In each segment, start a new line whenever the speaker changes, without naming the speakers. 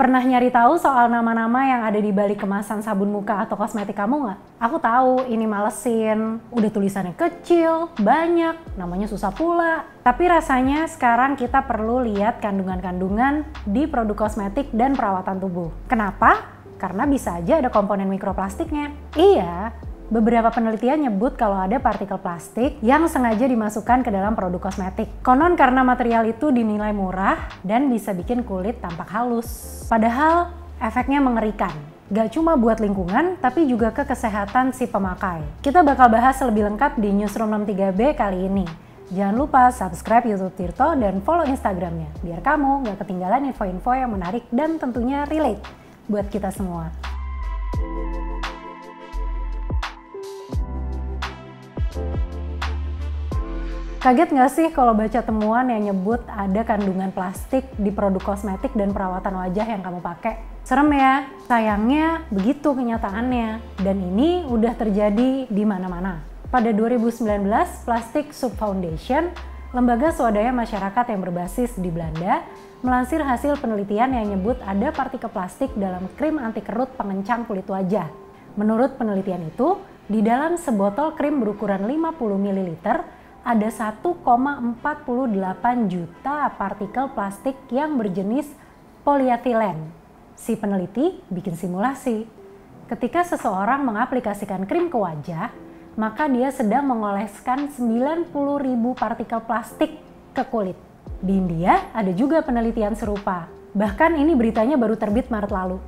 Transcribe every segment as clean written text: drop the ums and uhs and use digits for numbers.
Pernah nyari tahu soal nama-nama yang ada di balik kemasan sabun muka atau kosmetik kamu nggak? Aku tahu ini malesin, udah tulisannya kecil, banyak, namanya susah pula. Tapi rasanya sekarang kita perlu lihat kandungan-kandungan di produk kosmetik dan perawatan tubuh. Kenapa? Karena bisa aja ada komponen mikroplastiknya. Iya, beberapa penelitian nyebut kalau ada partikel plastik yang sengaja dimasukkan ke dalam produk kosmetik. Konon karena material itu dinilai murah dan bisa bikin kulit tampak halus. Padahal efeknya mengerikan. Gak cuma buat lingkungan, tapi juga ke kesehatan si pemakai. Kita bakal bahas lebih lengkap di Newsroom 63B kali ini. Jangan lupa subscribe YouTube Tirto dan follow Instagramnya, biar kamu gak ketinggalan info-info yang menarik dan tentunya relate buat kita semua. Kaget nggak sih kalau baca temuan yang nyebut ada kandungan plastik di produk kosmetik dan perawatan wajah yang kamu pakai? Serem ya? Sayangnya begitu kenyataannya. Dan ini udah terjadi di mana-mana. Pada 2019, Plastic Soup Foundation, lembaga swadaya masyarakat yang berbasis di Belanda, melansir hasil penelitian yang nyebut ada partikel plastik dalam krim anti kerut pengencang kulit wajah. Menurut penelitian itu, di dalam sebotol krim berukuran 50 ml, ada 1,48 juta partikel plastik yang berjenis polietilen. Si peneliti bikin simulasi. Ketika seseorang mengaplikasikan krim ke wajah, maka dia sedang mengoleskan 90.000 partikel plastik ke kulit. Di India ada juga penelitian serupa. Bahkan ini beritanya baru terbit Maret lalu.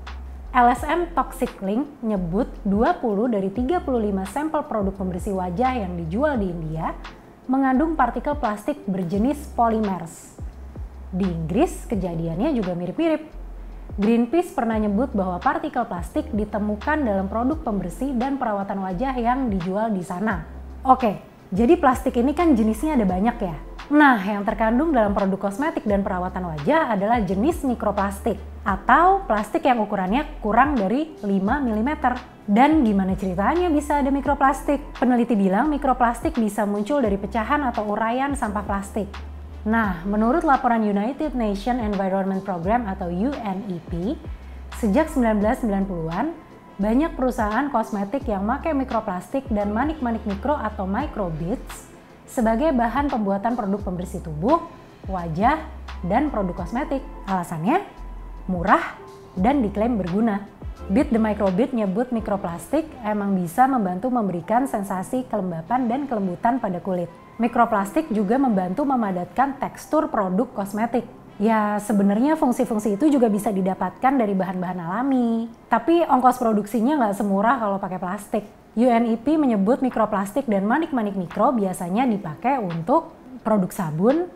LSM Toxic Link nyebut 20 dari 35 sampel produk pembersih wajah yang dijual di India mengandung partikel plastik berjenis polymers. Di Inggris, kejadiannya juga mirip-mirip. Greenpeace pernah nyebut bahwa partikel plastik ditemukan dalam produk pembersih dan perawatan wajah yang dijual di sana. Oke, jadi plastik ini kan jenisnya ada banyak ya? Nah, yang terkandung dalam produk kosmetik dan perawatan wajah adalah jenis mikroplastik atau plastik yang ukurannya kurang dari 5 mm. Dan gimana ceritanya bisa ada mikroplastik? Peneliti bilang mikroplastik bisa muncul dari pecahan atau uraian sampah plastik. Nah, menurut laporan United Nations Environment Program atau UNEP, sejak 1990-an, banyak perusahaan kosmetik yang pakai mikroplastik dan manik-manik mikro atau microbeads sebagai bahan pembuatan produk pembersih tubuh, wajah, dan produk kosmetik. Alasannya murah dan diklaim berguna. Beat the Microbead nyebut mikroplastik emang bisa membantu memberikan sensasi kelembapan dan kelembutan pada kulit. Mikroplastik juga membantu memadatkan tekstur produk kosmetik. Ya, sebenarnya fungsi-fungsi itu juga bisa didapatkan dari bahan-bahan alami. Tapi ongkos produksinya nggak semurah kalau pakai plastik. UNEP menyebut mikroplastik dan manik-manik mikro biasanya dipakai untuk produk sabun,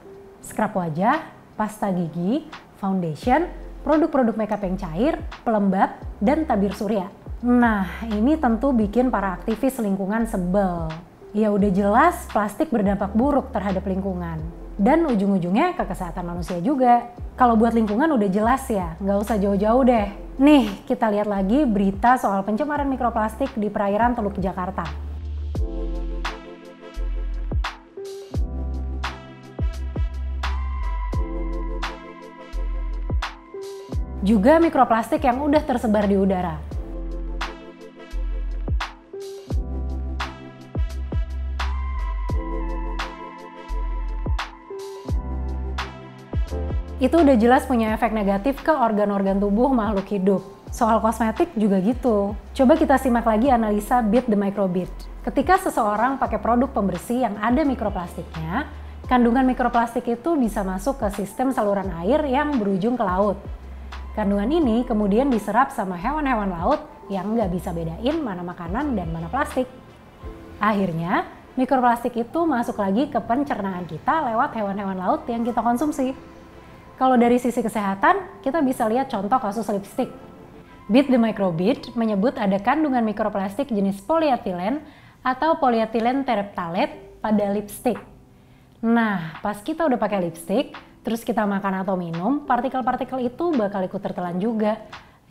scrub wajah, pasta gigi, foundation, produk-produk makeup yang cair, pelembab, dan tabir surya. Nah, ini tentu bikin para aktivis lingkungan sebel. Ya udah jelas plastik berdampak buruk terhadap lingkungan. Dan ujung-ujungnya ke kesehatan manusia juga. Kalau buat lingkungan udah jelas ya, nggak usah jauh-jauh deh. Nih, kita lihat lagi berita soal pencemaran mikroplastik di perairan Teluk Jakarta. Juga mikroplastik yang udah tersebar di udara. Itu udah jelas punya efek negatif ke organ-organ tubuh makhluk hidup. Soal kosmetik juga gitu. Coba kita simak lagi analisa Beat the Microbead. Ketika seseorang pakai produk pembersih yang ada mikroplastiknya, kandungan mikroplastik itu bisa masuk ke sistem saluran air yang berujung ke laut. Kandungan ini kemudian diserap sama hewan-hewan laut yang nggak bisa bedain mana makanan dan mana plastik. Akhirnya, mikroplastik itu masuk lagi ke pencernaan kita lewat hewan-hewan laut yang kita konsumsi. Kalau dari sisi kesehatan, kita bisa lihat contoh kasus lipstik. Beat the Microbead menyebut ada kandungan mikroplastik jenis polyethylene atau polyethylene terephthalate pada lipstik. Nah, pas kita udah pakai lipstik, terus kita makan atau minum, partikel-partikel itu bakal ikut tertelan juga.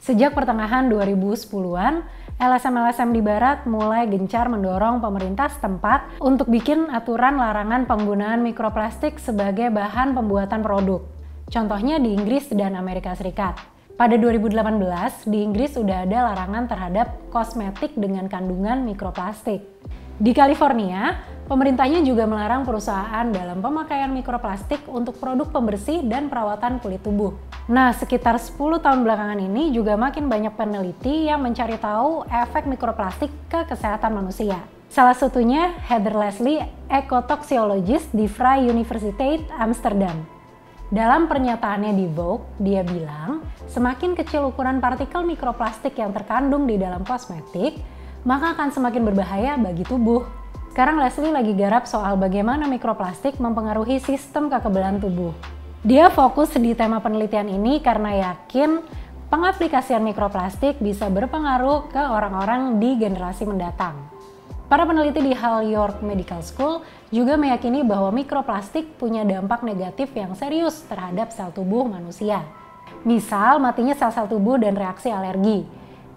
Sejak pertengahan 2010-an, LSM-LSM di Barat mulai gencar mendorong pemerintah setempat untuk bikin aturan larangan penggunaan mikroplastik sebagai bahan pembuatan produk. Contohnya di Inggris dan Amerika Serikat. Pada 2018, di Inggris sudah ada larangan terhadap kosmetik dengan kandungan mikroplastik. Di California, pemerintahnya juga melarang perusahaan dalam pemakaian mikroplastik untuk produk pembersih dan perawatan kulit tubuh. Nah, sekitar 10 tahun belakangan ini juga makin banyak peneliti yang mencari tahu efek mikroplastik ke kesehatan manusia. Salah satunya Heather Leslie, ekotoksiologis di Vrije Universiteit Amsterdam. Dalam pernyataannya di Vogue, dia bilang, semakin kecil ukuran partikel mikroplastik yang terkandung di dalam kosmetik, maka akan semakin berbahaya bagi tubuh. Sekarang Leslie lagi garap soal bagaimana mikroplastik mempengaruhi sistem kekebalan tubuh. Dia fokus di tema penelitian ini karena yakin pengaplikasian mikroplastik bisa berpengaruh ke orang-orang di generasi mendatang. Para peneliti di Hull York Medical School juga meyakini bahwa mikroplastik punya dampak negatif yang serius terhadap sel tubuh manusia. Misal, matinya sel-sel tubuh dan reaksi alergi.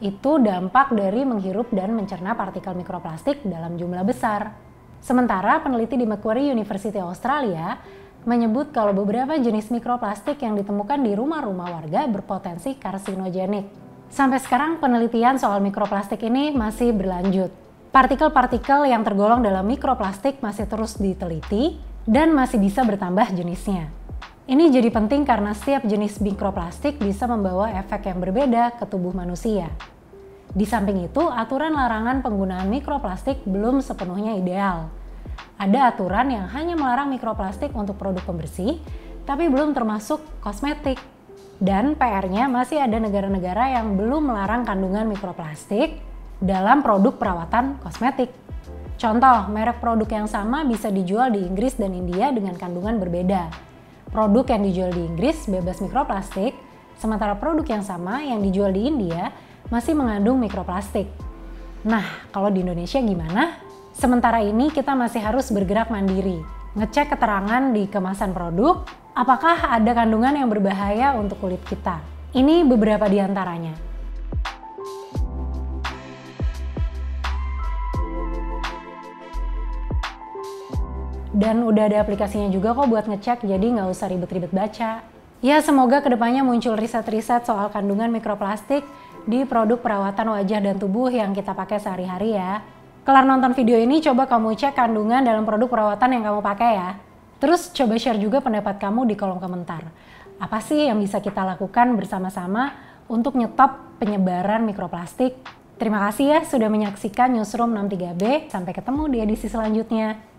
Itu dampak dari menghirup dan mencerna partikel mikroplastik dalam jumlah besar. Sementara peneliti di Macquarie University Australia menyebut kalau beberapa jenis mikroplastik yang ditemukan di rumah-rumah warga berpotensi karsinogenik. Sampai sekarang penelitian soal mikroplastik ini masih berlanjut. Partikel-partikel yang tergolong dalam mikroplastik masih terus diteliti dan masih bisa bertambah jenisnya. Ini jadi penting karena setiap jenis mikroplastik bisa membawa efek yang berbeda ke tubuh manusia. Di samping itu, aturan larangan penggunaan mikroplastik belum sepenuhnya ideal. Ada aturan yang hanya melarang mikroplastik untuk produk pembersih, tapi belum termasuk kosmetik. Dan PR-nya masih ada negara-negara yang belum melarang kandungan mikroplastik dalam produk perawatan kosmetik. Contoh, merek produk yang sama bisa dijual di Inggris dan India dengan kandungan berbeda. Produk yang dijual di Inggris bebas mikroplastik, sementara produk yang sama yang dijual di India masih mengandung mikroplastik. Nah, kalau di Indonesia gimana? Sementara ini kita masih harus bergerak mandiri, ngecek keterangan di kemasan produk, apakah ada kandungan yang berbahaya untuk kulit kita. Ini beberapa di antaranya. Dan udah ada aplikasinya juga kok buat ngecek, jadi nggak usah ribet-ribet baca. Ya, semoga kedepannya muncul riset-riset soal kandungan mikroplastik di produk perawatan wajah dan tubuh yang kita pakai sehari-hari ya. Kelar nonton video ini, coba kamu cek kandungan dalam produk perawatan yang kamu pakai ya. Terus coba share juga pendapat kamu di kolom komentar. Apa sih yang bisa kita lakukan bersama-sama untuk nyetop penyebaran mikroplastik? Terima kasih ya sudah menyaksikan Newsroom 63B. Sampai ketemu di edisi selanjutnya.